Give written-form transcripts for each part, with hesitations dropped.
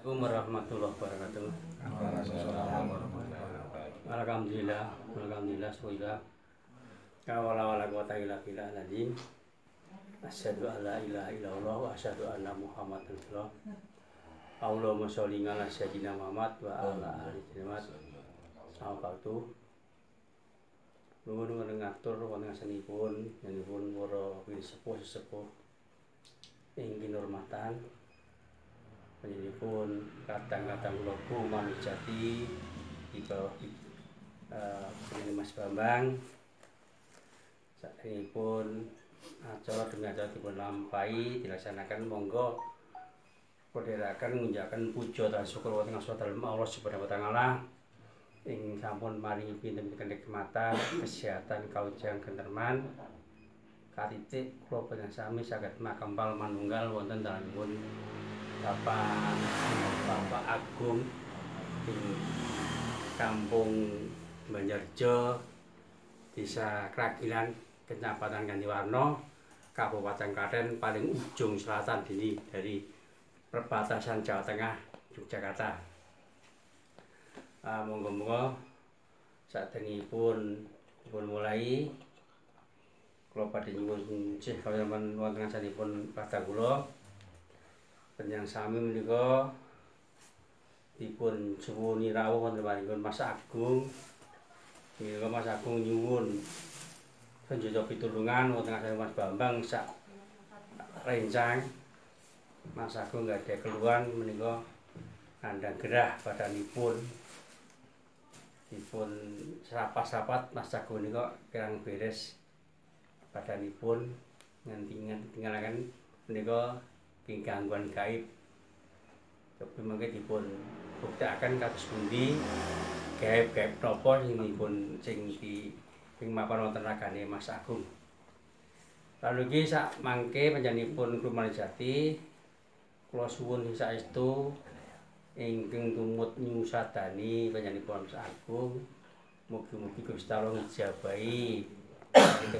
Assalamualaikum warahmatullahi wabarakatuh. Alhamdulillah, syukur. Wala quwata illa billah lazim. Asyhadu an la ilaha illallah wa asyhadu anna Muhammadan rasulullah. Allahumma sholli ala sayyidina Muhammad wa ala alihi Muhammad. Assalamualaikum. Nuwun ngatur wonten ngasanipun nyenipun para sepuh ing kinurmatan. Panjenenganipun kadang-kadang kula Bumani Jati di bawah Mas Bambang. Saenipun acara demi acara dipun lampahi dilaksanakan, monggo koderaken ngunjaken puja dan syukur wonten Allah Subhanahu wa taala ing sampun maringi pinten-pinten nikmatan, kesehatan, kaujang kenterman. Katitik kula panjenengan sami saged makempal manunggal wonten dalemipun Bapak Agung di Kampung Banjarjo, Desa Kragilan, Kecamatan Gantiwarna, Kabupaten Klaten, paling ujung selatan dari perbatasan Jawa Tengah, Yogyakarta. Monggo-monggo saderengipun dipun mulai kula badhe nyuwun sih kaliyan wonten ngasanipun pada kula panjenengan sami menika dipun suwuni rawuh wonten paringipun Mas Agung. Menika Mas Agung nyuwun panjenengan pitulungan wonten ngasanipun Mas Bambang sak rencang. Mas Agung gadhah keluhan menika kandhang gerah badanipun dipun serapat-serapat. Mas Agung menika kirang beres badanipun tingalaken menika ing gangguan gaib. Tapi mangke dipun buktekaken kados pundi gaib-gaib napa sing mapan wonten ragane Mas Agung. Lalu iki sak mangke panjenenganipun Bumani Jati kula suwun saestu ingkang tumut nyusadani panjenenganipun Mas Agung. Mugi-mugi Gusti Allah ngijabahi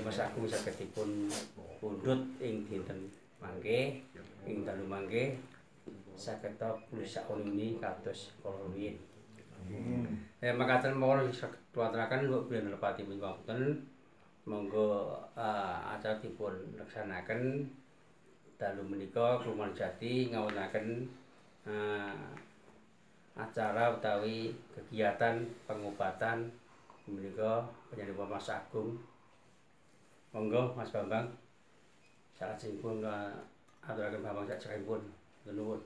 Mas Agung saged dipun pundhut ing dinten mangke, ing dalu mangke saged pulis sakuni kados kala rumiyin. Makaten mawon saged tuwaturaken kok bilih nepati wonten. Monggo acara dipun laksanaken dalu menika Bumani Jati ngawontenaken acara utawi kegiatan pengobatan menika panjenengan Mas Agung. Monggo Mas Bambang salajengipun aturaken Bambang sakjroning nuwun.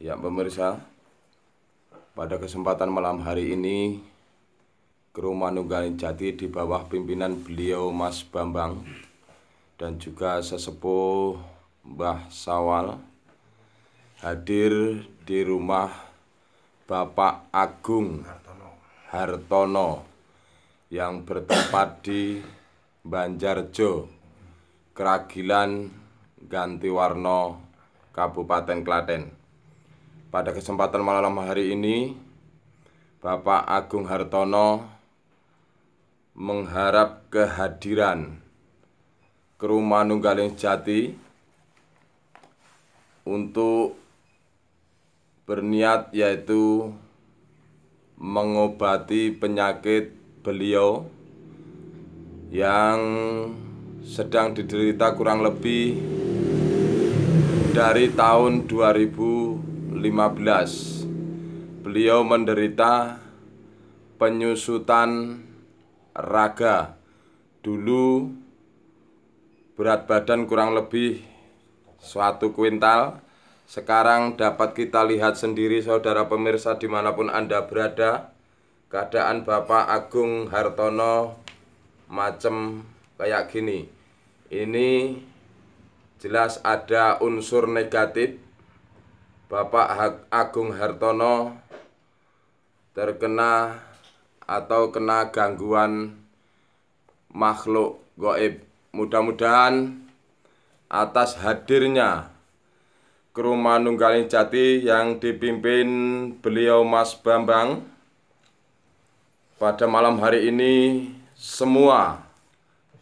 Ya pemirsa, pada kesempatan malam hari ini Rumah Nunggaling Jati di bawah pimpinan beliau Mas Bambang dan juga sesepuh Mbah Sawal hadir di rumah Bapak Agung Hartono yang bertempat di Banjarjo, Kragilan, Gantiwarna, Kabupaten Klaten. Pada kesempatan malam hari ini, Bapak Agung Hartono mengharap kehadiran ke Rumah Nunggaling Jati untuk berniat yaitu mengobati penyakit beliau yang sedang diderita kurang lebih dari tahun 2015 beliau menderita penyusutan raga. Dulu berat badan kurang lebih 1 kuintal. Sekarang dapat kita lihat sendiri saudara pemirsa dimanapun Anda berada, keadaan Bapak Agung Hartono macam kayak gini. Ini jelas ada unsur negatif. Bapak Agung Hartono terkena atau kena gangguan makhluk gaib. Mudah-mudahan atas hadirnya ke Rumah Nunggaling Jati yang dipimpin beliau Mas Bambang pada malam hari ini, semua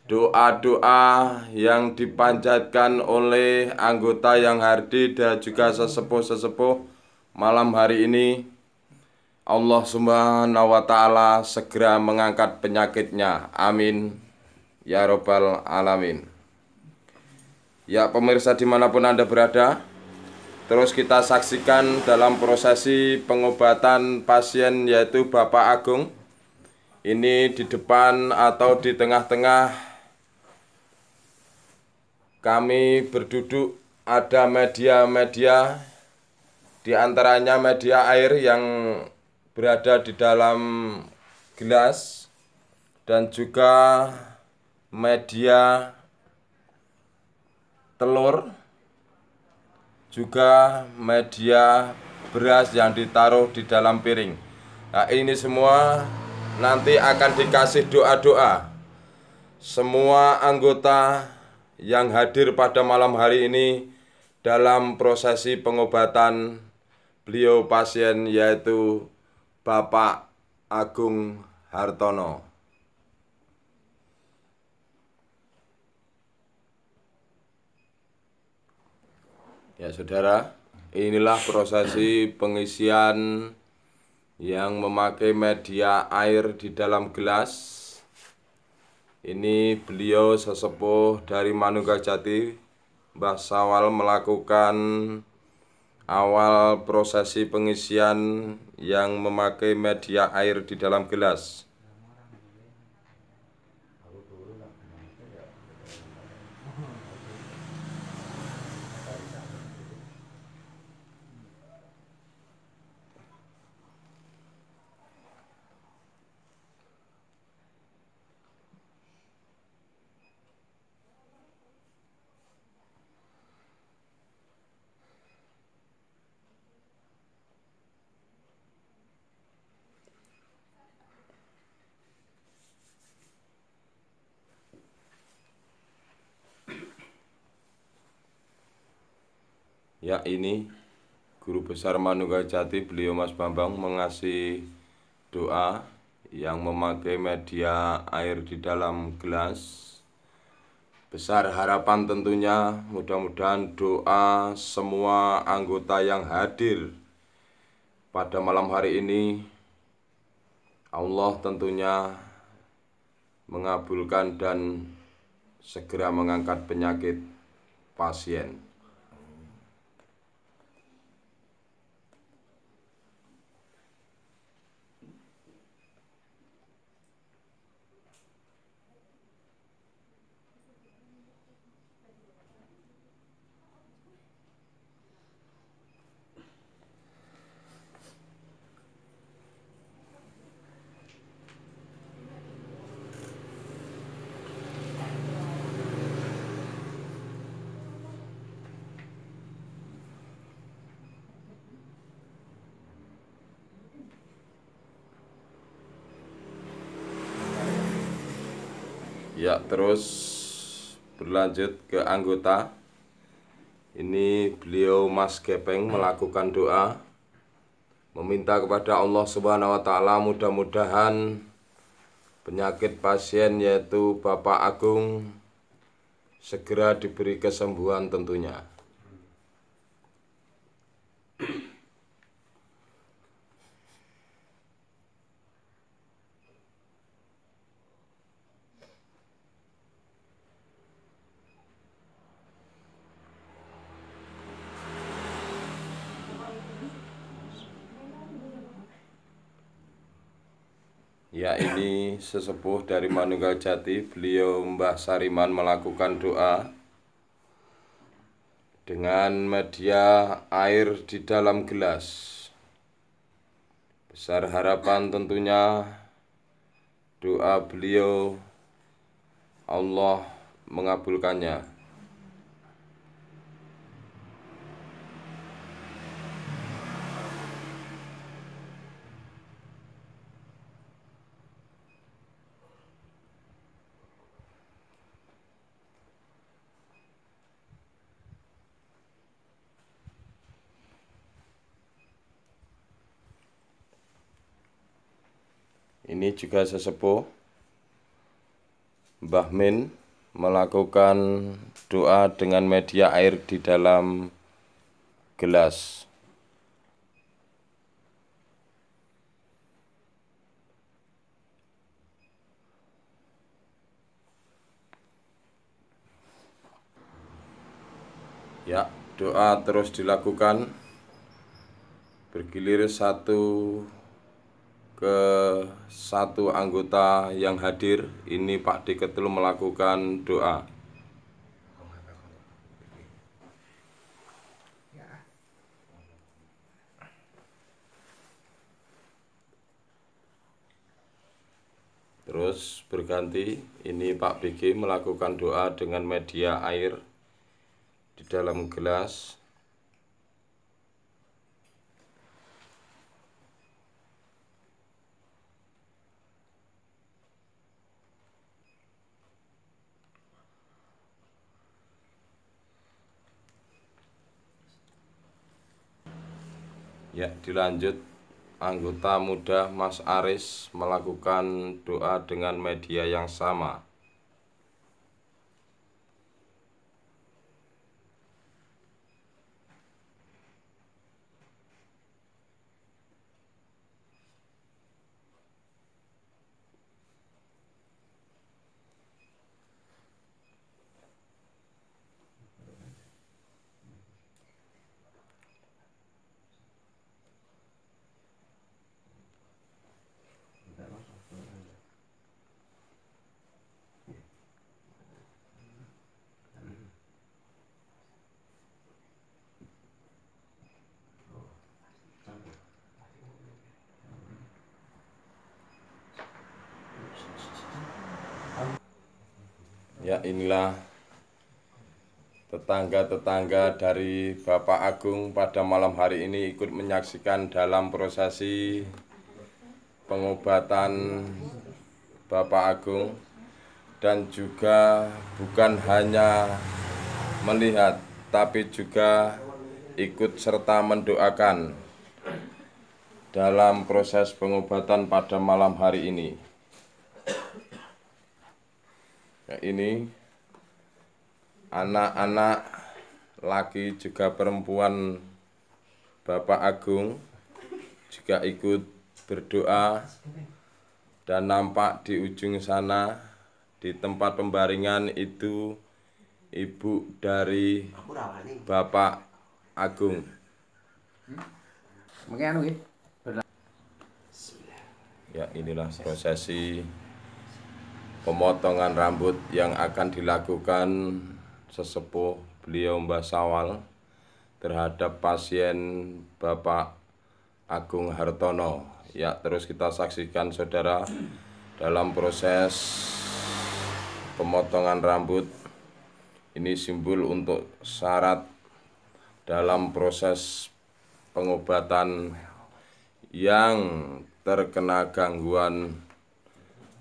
doa-doa yang dipanjatkan oleh anggota yang hadir dan juga sesepuh-sesepuh malam hari ini, Allah Subhanahu wa Ta'ala segera mengangkat penyakitnya. Amin ya Rabbal Alamin. Ya pemirsa dimanapun Anda berada, terus kita saksikan dalam prosesi pengobatan pasien yaitu Bapak Agung. Ini di depan atau di tengah-tengah kami berduduk ada media-media, di antaranya media air yang berada di dalam gelas dan juga media telur, juga media beras yang ditaruh di dalam piring. Nah, ini semua nanti akan dikasih doa-doa. Semua anggota yang hadir pada malam hari ini dalam prosesi pengobatan beliau pasien yaitu Bapak Agung Hartono. Ya saudara, inilah prosesi pengisian yang memakai media air di dalam gelas. Ini beliau sesepuh dari Manunggal Jati, Mbah Sawal, melakukan awal prosesi pengisian yang memakai media air di dalam gelas. Ya, ini Guru Besar Manunggal Jati, beliau Mas Bambang mengasih doa yang memakai media air di dalam gelas. Besar harapan tentunya, mudah-mudahan doa semua anggota yang hadir pada malam hari ini Allah tentunya mengabulkan dan segera mengangkat penyakit pasien. Ya, terus berlanjut ke anggota. Ini beliau Mas Gepeng melakukan doa, meminta kepada Allah Subhanahu wa Ta'ala mudah-mudahan penyakit pasien yaitu Bapak Agung segera diberi kesembuhan tentunya. Ya, ini sesepuh dari Manunggal Jati. Beliau Mbah Sariman melakukan doa dengan media air di dalam gelas. Besar harapan tentunya doa beliau Allah mengabulkannya. Ini juga sesepuh Mbah Min melakukan doa dengan media air di dalam gelas. Ya, doa terus dilakukan bergilir satu ke satu anggota yang hadir. Ini Pak Diketul melakukan doa. Terus berganti, ini Pak BG melakukan doa dengan media air di dalam gelas. Ya, dilanjut anggota muda Mas Aris melakukan doa dengan media yang sama. Ya, inilah tetangga-tetangga dari Bapak Agung pada malam hari ini ikut menyaksikan dalam prosesi pengobatan Bapak Agung, dan juga bukan hanya melihat tapi juga ikut serta mendoakan dalam proses pengobatan pada malam hari ini. Ya, ini anak-anak laki juga perempuan Bapak Agung juga ikut berdoa, dan nampak di ujung sana di tempat pembaringan itu ibu dari Bapak Agung. Ya, inilah prosesi pemotongan rambut yang akan dilakukan sesepuh beliau Mbah Sawal terhadap pasien Bapak Agung Hartono. Ya, terus kita saksikan saudara dalam proses pemotongan rambut. Ini simbol untuk syarat dalam proses pengobatan yang terkena gangguan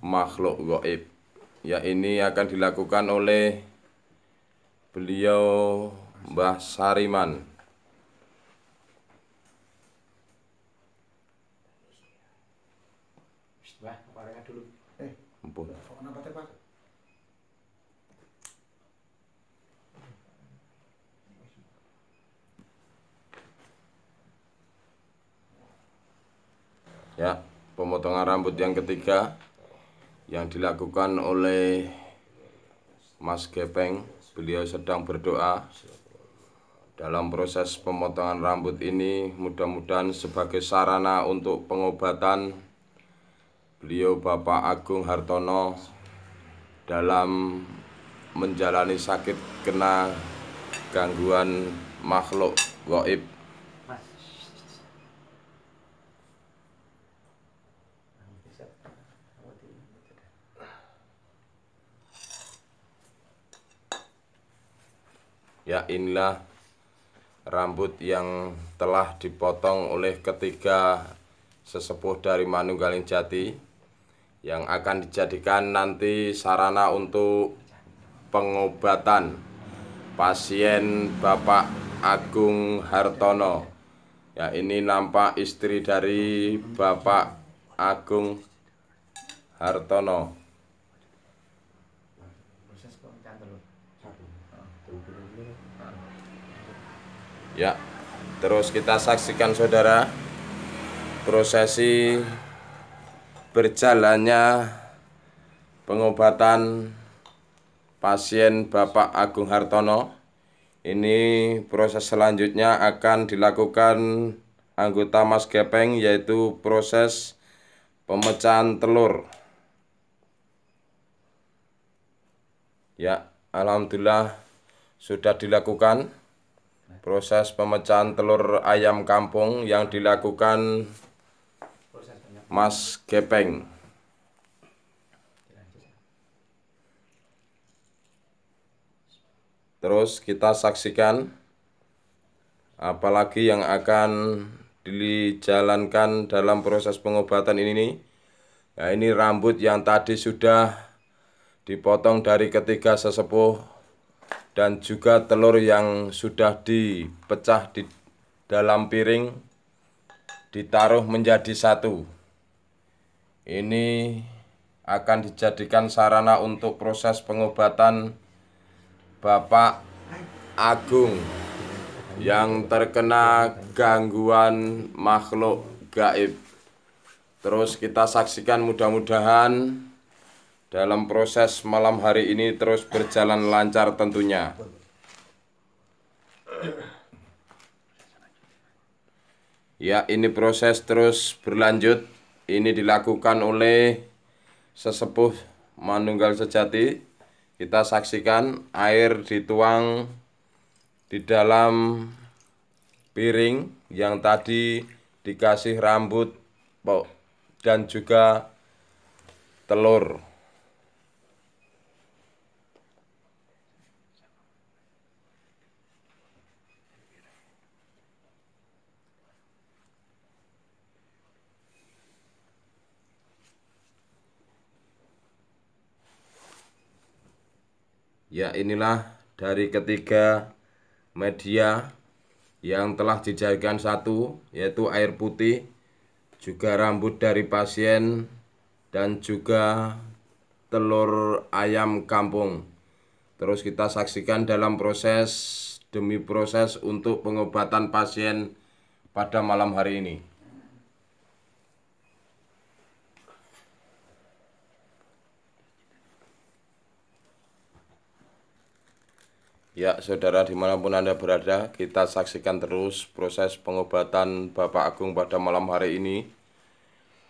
makhluk gaib. Ya, ini akan dilakukan oleh beliau Mbah Sariman. Ampun. Ya, pemotongan rambut yang ketiga yang dilakukan oleh Mas Gepeng. Beliau sedang berdoa. Dalam proses pemotongan rambut ini mudah-mudahan sebagai sarana untuk pengobatan beliau Bapak Agung Hartono dalam menjalani sakit kena gangguan makhluk gaib. Ya, inilah rambut yang telah dipotong oleh ketiga sesepuh dari Manunggaling Jati yang akan dijadikan nanti sarana untuk pengobatan pasien Bapak Agung Hartono. Ya, ini nampak istri dari Bapak Agung Hartono. Ya, terus kita saksikan saudara prosesi berjalannya pengobatan pasien Bapak Agung Hartono. Ini proses selanjutnya akan dilakukan anggota Mas Gepeng, yaitu proses pemecahan telur. Ya, alhamdulillah sudah dilakukan proses pemecahan telur ayam kampung yang dilakukan Mas Gepeng. Terus kita saksikan apalagi yang akan dijalankan dalam proses pengobatan ini. Nah, ini rambut yang tadi sudah dipotong dari ketiga sesepuh dan juga telur yang sudah dipecah di dalam piring ditaruh menjadi satu. Ini akan dijadikan sarana untuk proses pengobatan Bapak Agung yang terkena gangguan makhluk gaib. Terus kita saksikan mudah-mudahan dalam proses malam hari ini terus berjalan lancar tentunya. Ya, ini proses terus berlanjut. Ini dilakukan oleh sesepuh Manunggal sejati. Kita saksikan air dituang di dalam piring yang tadi dikasih rambut dan juga telur. Ya, inilah dari ketiga media yang telah dijadikan satu, yaitu air putih, juga rambut dari pasien, dan juga telur ayam kampung. Terus kita saksikan dalam proses demi proses untuk pengobatan pasien pada malam hari ini. Ya, saudara dimanapun Anda berada, kita saksikan terus proses pengobatan Bapak Agung pada malam hari ini.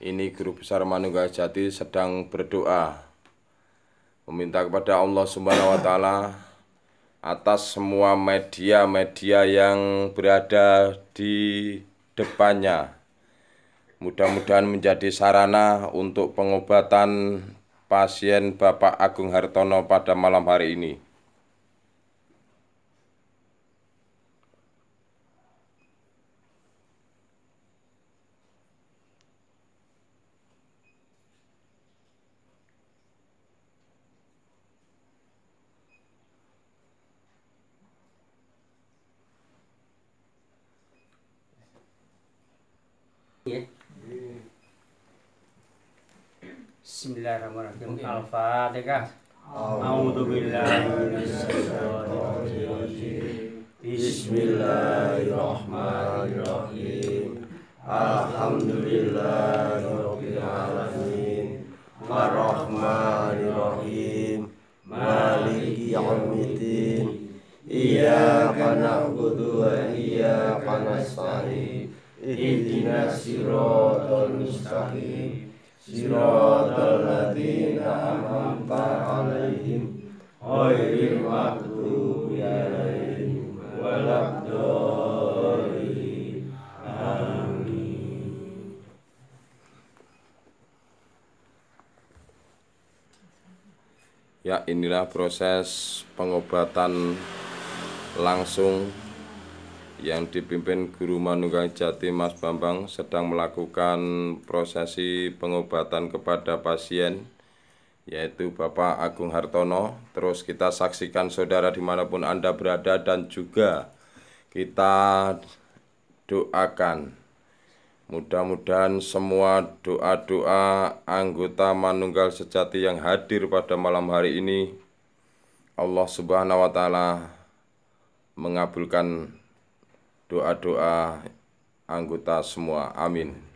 Ini Guru Besar Manunggal Jati sedang berdoa, meminta kepada Allah Subhanahu wa Ta'ala atas semua media-media yang berada di depannya. Mudah-mudahan menjadi sarana untuk pengobatan pasien Bapak Agung Hartono pada malam hari ini. Bismillahirrahmanirrahim. Al-Fatihah. A'udzubillahi minasyaitonir rajim. Bismillahirrahmanirrahim. Alhamdulillahirabbil alamin. Arrahmanirrahim. Maliki yaumiddin. Iyyaka na'budu wa iyyaka nasta'in. Ihdinas siratal mustaqim. Siratal ladzina an'amta 'alaihim ghairil maghdubi 'alaihim waladdallin. Amin. Ya, inilah proses pengobatan langsung yang dipimpin Guru Manunggal Jati Mas Bambang sedang melakukan prosesi pengobatan kepada pasien, yaitu Bapak Agung Hartono. Terus kita saksikan saudara dimanapun Anda berada, dan juga kita doakan mudah-mudahan semua doa-doa anggota Manunggal Sejati yang hadir pada malam hari ini Allah Subhanahu wa Ta'ala mengabulkan doa-doa anggota semua. Amin.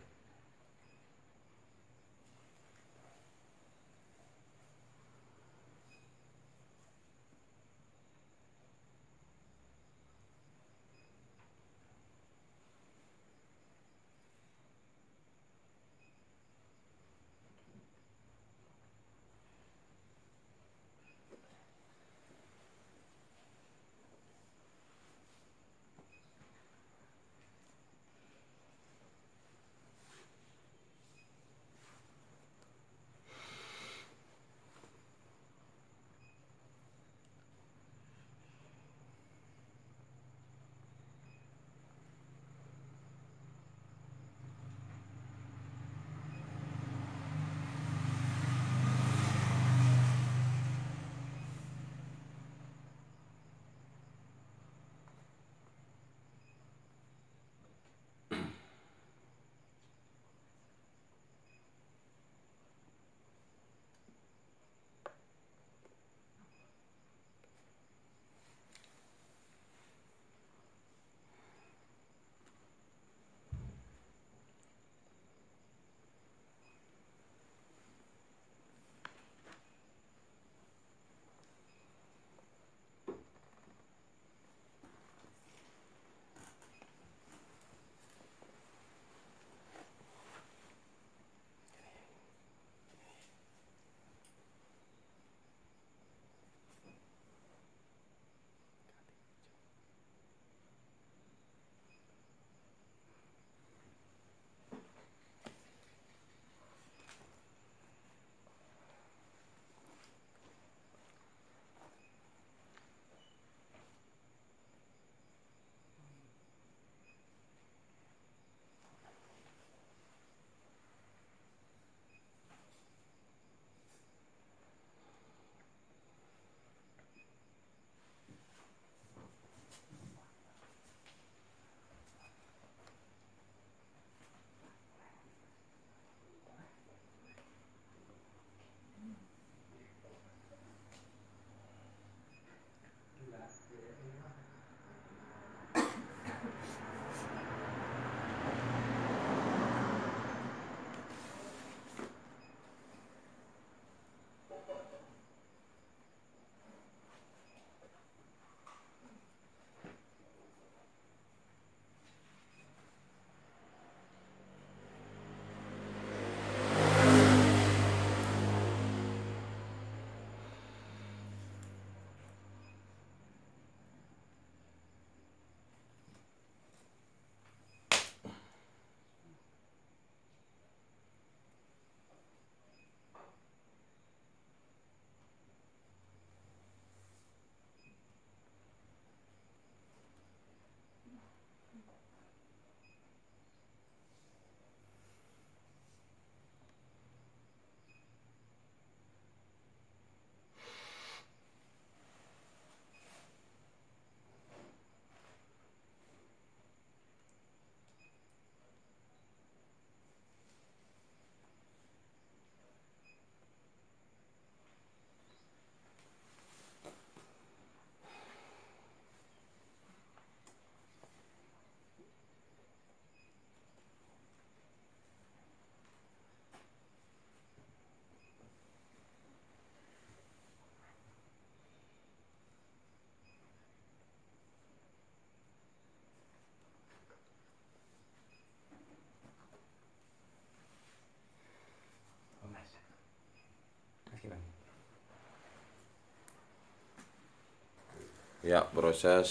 Ya, proses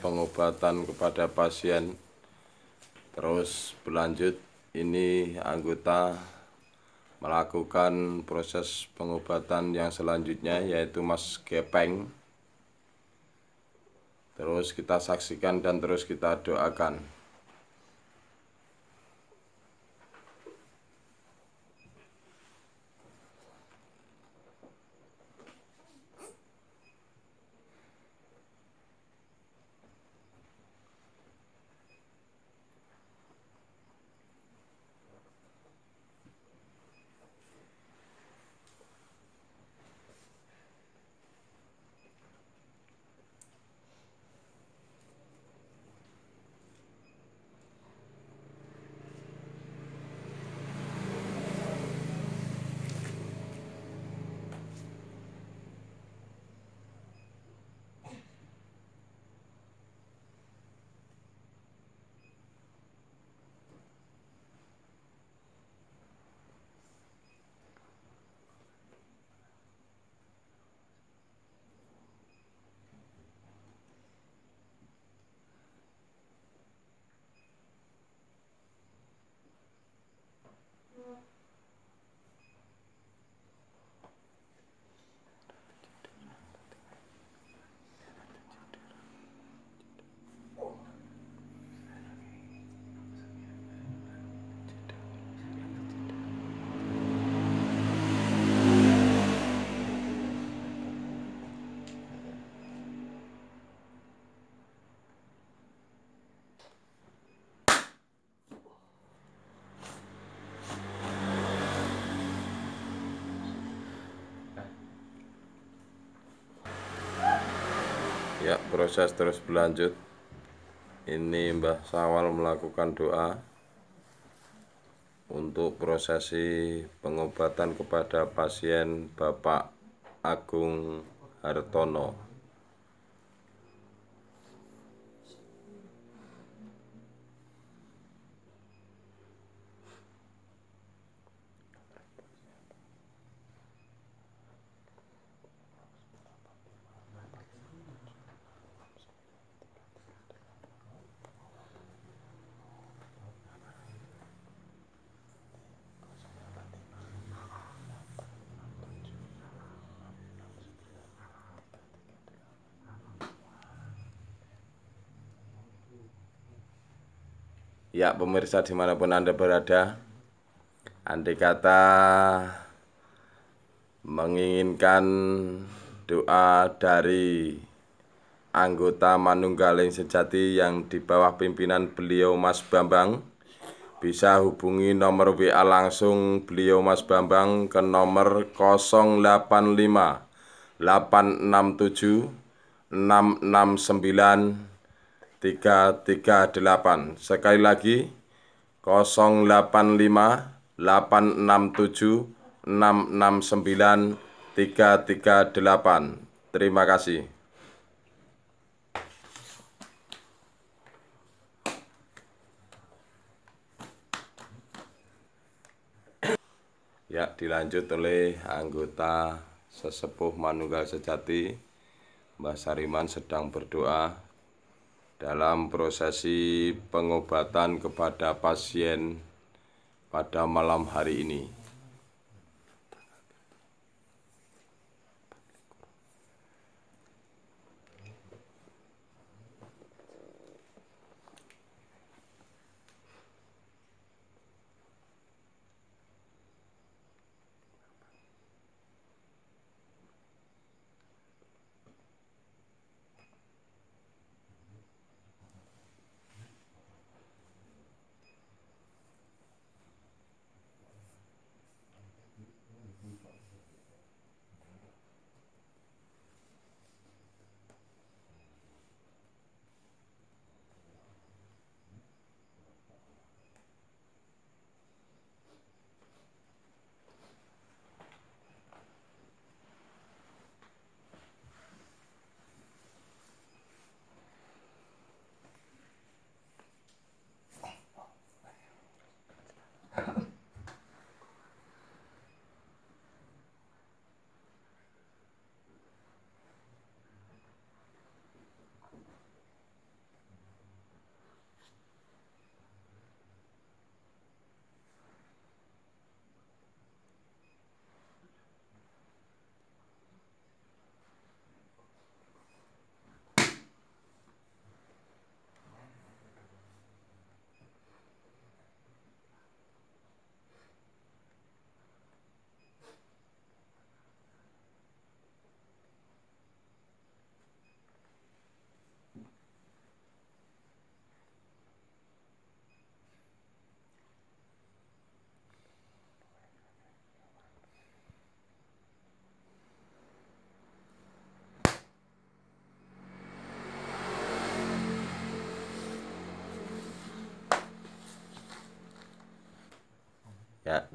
pengobatan kepada pasien terus berlanjut. Ini anggota melakukan proses pengobatan yang selanjutnya, yaitu Mas Gepeng. Terus kita saksikan dan terus kita doakan. Ya, proses terus berlanjut. Ini Mbah Sawal melakukan doa untuk prosesi pengobatan kepada pasien Bapak Agung Hartono. Ya, pemirsa dimanapun Anda berada, andai kata menginginkan doa dari anggota Manunggaling Sejati yang di bawah pimpinan beliau Mas Bambang, bisa hubungi nomor WA langsung beliau Mas Bambang ke nomor 085 867 669 338. Sekali lagi 085 867 669 338. Terima kasih. Ya, dilanjut oleh anggota sesepuh Manunggal Sejati, Mbah Sariman sedang berdoa dalam prosesi pengobatan kepada pasien pada malam hari ini.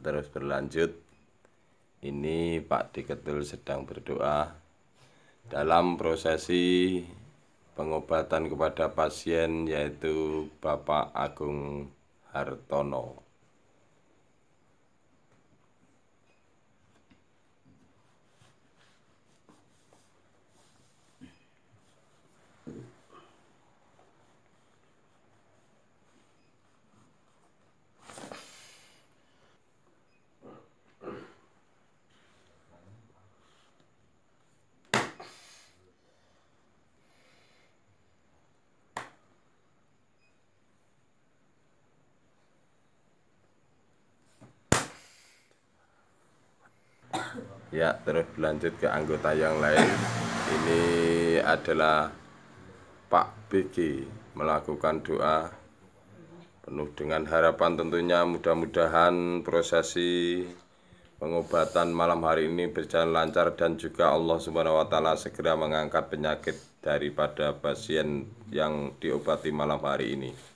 terus berlanjut. Ini Pak Diketul sedang berdoa dalam prosesi pengobatan kepada pasien, yaitu Bapak Agung Hartono. Ya, terus berlanjut ke anggota yang lain. Ini adalah Pak BG melakukan doa penuh dengan harapan, tentunya mudah-mudahan prosesi pengobatan malam hari ini berjalan lancar dan juga Allah Subhanahu wa taala segera mengangkat penyakit daripada pasien yang diobati malam hari ini.